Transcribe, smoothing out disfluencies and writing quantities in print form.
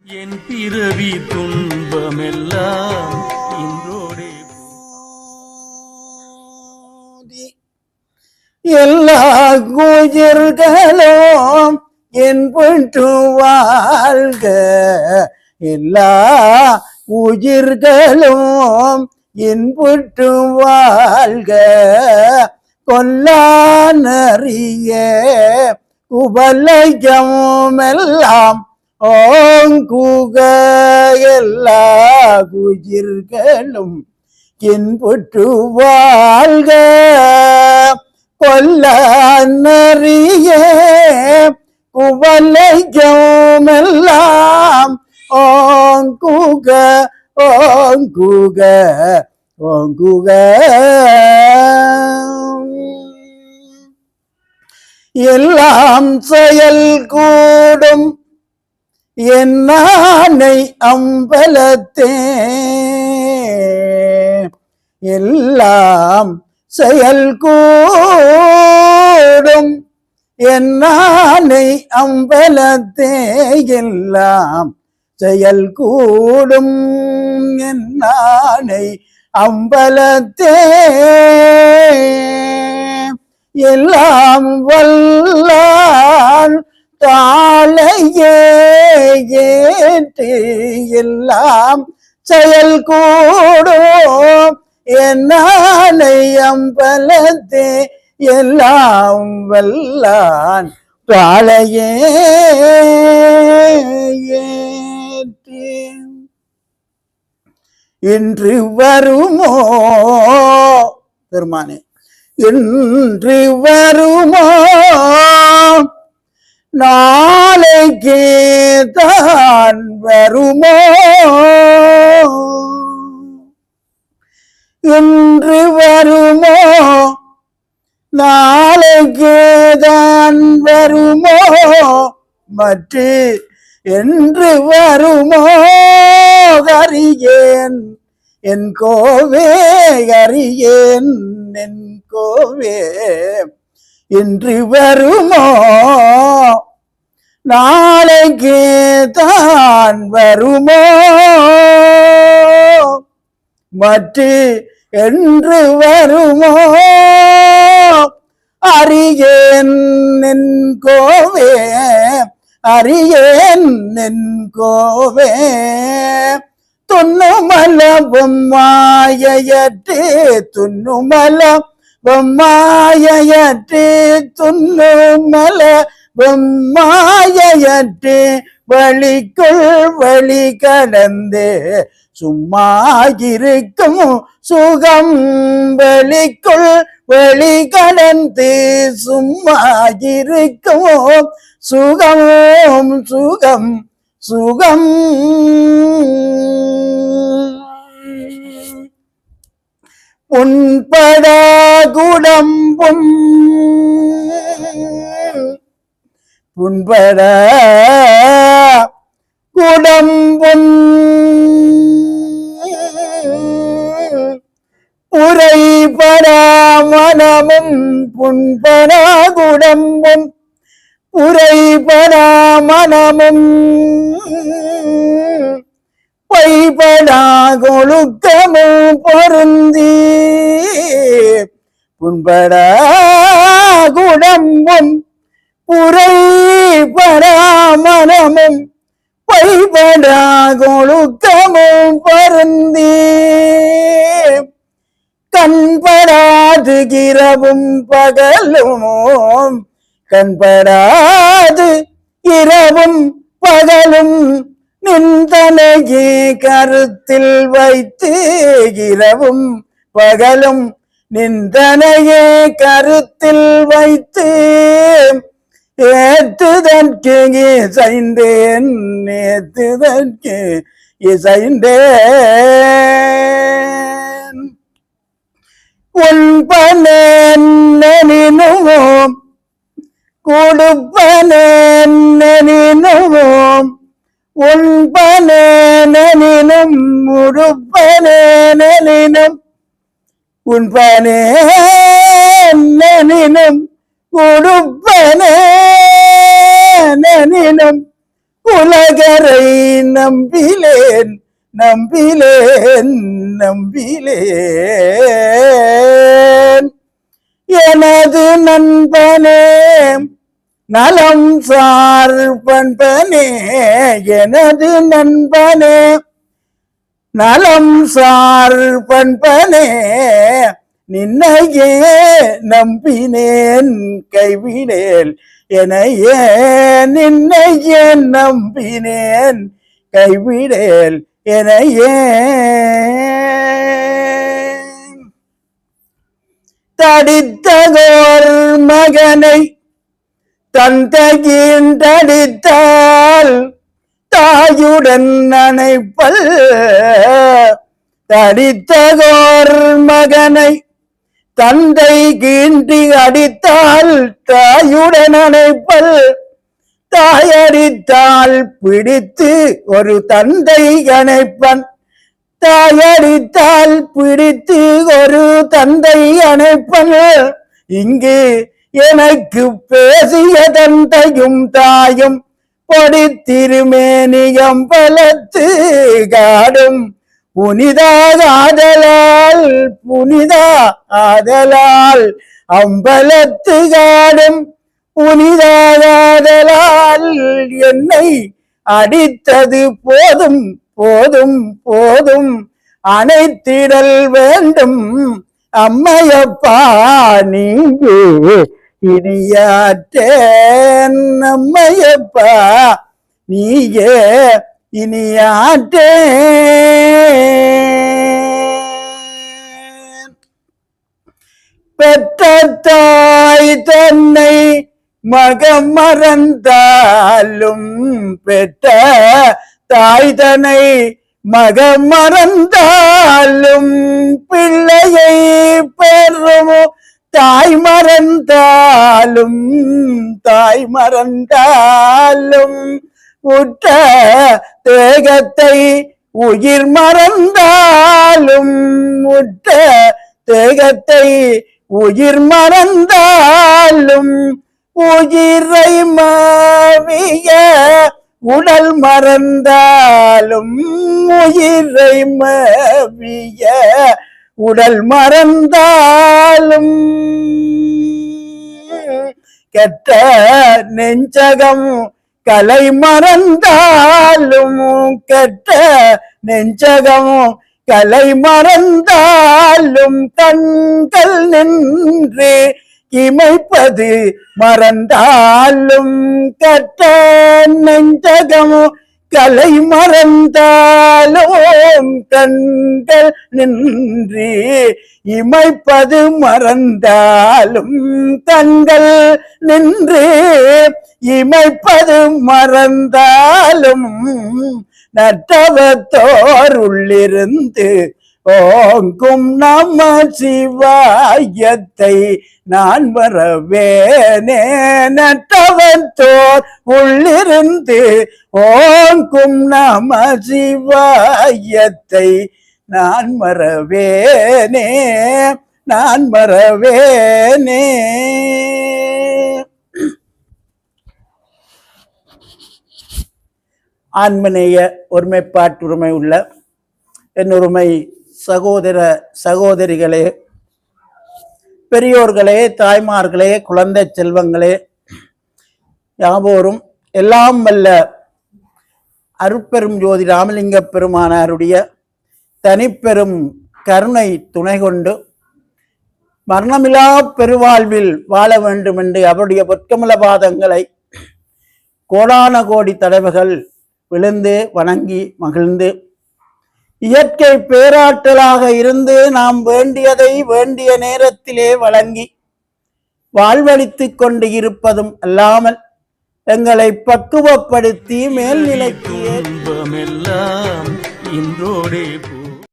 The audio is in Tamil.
என் பிறவி துன்பமெல்லாம் இன்றோடே எல்லா குயிர்களும் என் பொட்டு வாழ்க, எல்லா உயிர்களும் என் பொட்டு வாழ்க, கொல்லானறிய குபலயம் எல்லாம் ஓங்குக, எல்லா உயிர்களும் என் பொட்டு வாழ்க, கொல்லானறிய குவலயம் எல்லாம் ஓங்குக ஓங்குக ஓங்குக. எல்லாம் செயல் கூடும் என்னானை அம்பலத்தே, எல்லாம் செயல் கூடும் என்னானை அம்பலத்தே, எல்லாம் செயல் கூடும் என்னானை அம்பலத்தே, எல்லாம் வல்லான் தாளையே ஏற்று, எல்லாம் செயல் கூடும் என்னானை அம்பலத்தே, எல்லாம் வல்லான் தாளையே ஏற்று. இன்று வருமோ பெருமானே, இன்று வருமோ நாளைக்கே தான் வருமோ, இன்று வருமோ நாளைக்கே தான் வருமோ, மற்ற என்று வருமோ அறியேன் என் கோவே, அறியேன் என் கோவே. இன்று வருமோ நாளைக்கே தான் வருமோ, மற்ற என்று வருமோ அறியேன் என் கோவே, அறியேன் என் கோவே. துண்ணுமல பொம்மாயற்று, துண்ணுமல பொம்மாயற்று, துண்ணுமல பொம்மாயற்று, வழிக்குள் வழி கடந்து சும்மா இருக்கும் சுகம், வழிக்குள் வழி கடந்து சும்மா இருக்கும் சுகம் சுகம் சுகம். உன்பட குடம்பும் புன்பட குடம்பும் உரைபடா மனமும், புன்படா குடம்பும் உரைபடா மனமும், பொய்படா கொழுக்கமும் பொருந்தி, புன்படா குடம்பும் உரைபடா மனமும், பொய்படா கொழுக்கமும் பொருந்தி, கண்படாது இரவும் பகலும், கண்படாது இரவும் பகலும், நின்றனையே கருத்தில் வைத்து, இரவும் பகலும் நின்றனையே கருத்தில் வைத்து, ஏற்றுதற்கு இசைந்தேன், ஏற்றுதற்கு இசைந்தேன். உண்பனேனும் கொடுப்பனேனும், உண்பனேனும் உடுப்பனேனும், உண்பனேனும் கொடுப்பனேனும், உலகரை நம்பிலேன் நம்பிலேன் நம்பிலேன் எனது நண்பனே நலம் சார் பண்பனே எனது நண்பனே நலம் சார் பண்பனே நின்னையே நம்பினேன் கைவிடேல் எனையே நின்னையே நம்பினேன் கைவிடேல் எனையே தடித்ததோர் மகனை தந்தையின்றடித்தால் தாயுடன் அணைப்பல் தடித்ததோர் மகனை தந்தை கீண்டி அடித்தால் தாயுடன் அணைப்பல் தாயடித்தால் பிடித்து ஒரு தந்தை அணைப்பன் தாயடித்தால் பிடித்து ஒரு தந்தை அணைப்பன் இங்கு எனக்கு பேசிய தந்தையும் தாயும் பொடித்திருமேனியம் பலத்து காடும் புனிதா ஆதலால் அம்பலத்து காடும் புனிதாதலால் என்னை அடித்தது போதும் போதும் போதும் அணைத்திடல் வேண்டும் அம்மையப்பா நீங்கு இனியாற்றேன் அம்மையப்பா நீயே இனியாற்றேன் பெற்ற தாய் தன்னை மகம் மறந்தாலும் பெற்ற தாய் தன்னை மகம் மறந்தாலும் பிள்ளையை பெறும் தாய் மறந்தாலும் உற்ற தேகத்தை உயிர் மறந்தாலும் உற்ற தேகத்தை உயிர் மறந்தாலும் உயிரை மாவிய உடல் மறந்தாலும் உயிரை மாவிய உடல் மறந்தாலும் கெட்ட நெஞ்சகம் கலை மறந்தாலும் கெட்ட நெஞ்சகம் கலை மறந்தாலும் கண்கள் நின்று இமைப்பது மறந்தாலும் கெட்ட நெஞ்சகம் கலை மறந்தாலும் கண்கள் நின்று இமைப்பது மறந்தாலும் கண்கள் நின்று இமைப்பது மறந்தாலும் நட்டவத்தோர் உள்ளிருந்து ஓங்கும் நம சிவாயத்தை நான் வரவேனே நட்டவத்தோர் உள்ளிருந்து ஓங்கும் நம சிவாயத்தை நான் மறவேனே நான் மறவேனே. ஆன்மநேய ஒருமைப்பாட்டுரிமை உள்ள என்னொருமை சகோதர சகோதரிகளே, பெரியோர்களே, தாய்மார்களே, குழந்தை செல்வங்களே, யாவோரும் எல்லாம் வல்ல அருட்பெரும் ஜோதி ராமலிங்க பெருமானாருடைய தனிப்பெரும் கருணை துணை கொண்டு மரணமிலா பெருவாழ்வில் வாழ வேண்டும் என்று அவருடைய பொற்கமல பாதங்களை கோடான கோடி தடவைகள் விழுந்து வணங்கி மகிழ்ந்து, இயற்கை பேராற்றலாக இருந்து நாம் வேண்டியதை வேண்டிய நேரத்திலே வழங்கி வாழ்வழித்துக் கொண்டு இருப்பதும் அல்லாமல் எங்களை பக்குவப்படுத்தி மேல்நிலைக்கு இன்பமெல்லாம் இன்றோடே